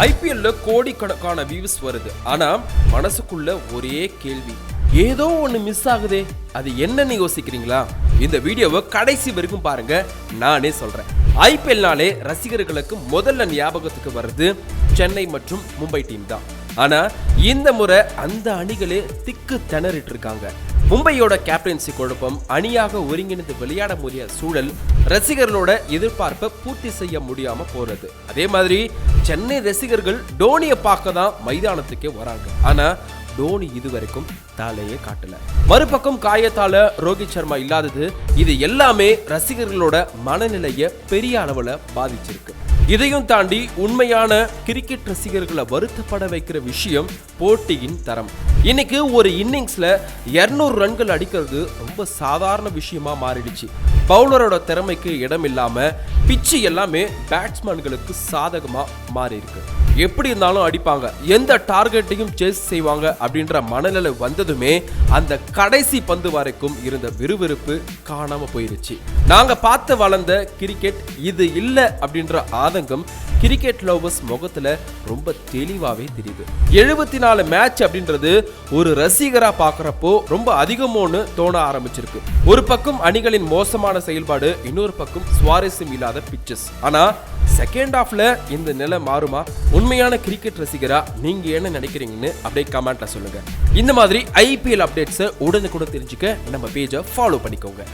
ஐபிஎல்ல கோடிக்கணக்கான வியூஸ் வருது. ஆனா மனசுக்குள்ள ஒரே கேள்வி, ஏதோ ஒண்ணு மிஸ் ஆகுதே, அது என்னன்னு யோசிக்கிறீங்களா? இந்த வீடியோவை கடைசி வரைக்கும் பாருங்க, நானே சொல்றேன். ஐபிஎல்னாலே ரசிகர்களுக்கு முதல்ல ஞாபகத்துக்கு வருது சென்னை மற்றும் மும்பை டீம் தான். ஆனா இந்த முறை அந்த அணிகளே திக்கு திணறிட்டு இருக்காங்க. மும்பையோட கேப்டன்சி குழப்பம், அணியாக ஒருங்கிணைந்து விளையாட முடிய சூழல், ரசிகர்களோட எதிர்பார்ப்பை பூர்த்தி செய்ய முடியாம போறது. அதே மாதிரி சென்னை ரசிகர்கள் டோனியை பார்க்க தான் மைதானத்துக்கே வராங்க. ஆனா டோனி இதுவரைக்கும் தாளையே காட்டல. மறுபக்கம் காயத்தால ரோஹித் சர்மா இல்லாதது, இது எல்லாமே ரசிகர்களோட மனநிலையை பெரிய அளவுல பாதிச்சிருக்கு. இதையும் தாண்டி உண்மையான கிரிக்கெட் ரசிகர்களை வருத்தப்பட வைக்கிற விஷயம் போட்டியின் தரம். இன்னைக்கு ஒரு இன்னிங்ஸ்ல 200 ரன்கள் அடிக்கிறது ரொம்ப சாதாரண விஷயமா மாறிடுச்சு. பவுலரோட திறமைக்கு இடம் இல்லாம பிச்சு எல்லாமே பேட்ஸ்மேன்களுக்கு சாதகமா மாறி இருக்கு. எப்படி இருந்தாலும் அடிப்பாங்க, எந்த டார்கெட்டையும் சேஸ் செய்வாங்க அப்படின்ற மனநிலை வந்ததுமே அந்த கடைசி பந்து வரைக்கும் இருந்த விறுவிறுப்பு காணாம போயிருச்சு. நாங்க பார்த்து வளர்ந்த கிரிக்கெட் இது இல்ல அப்படின்ற ஆதங்கம் கிரிக்கெட் லவர்ஸ் முகத்துல ரொம்ப தெளிவாவே தெரியுது. 74 மேட்ச் அப்படின்றது ஒரு ரசிகரா பாக்குறப்போ ரொம்ப அதிகமோன்னு தோண ஆரம்பிச்சிருக்கு. ஒரு பக்கம் அணிகளின் மோசமான செயல்பாடு, இன்னொரு பக்கம் சுவாரஸ்யம் இல்லாத பிச்சஸ். ஆனா செகண்ட் ஹாஃப்ல இந்த நிலை மாறுமா? உண்மையான கிரிக்கெட் ரசிகரா நீங்க என்ன நினைக்கிறீங்கன்னு அப்படியே கமெண்ட்ல சொல்லுங்க. இந்த மாதிரி ஐபிஎல் அப்டேட்ஸ் உடனுக்குடன் தெரிஞ்சுக்க நம்ம பேஜை ஃபாலோ பண்ணிக்கோங்க.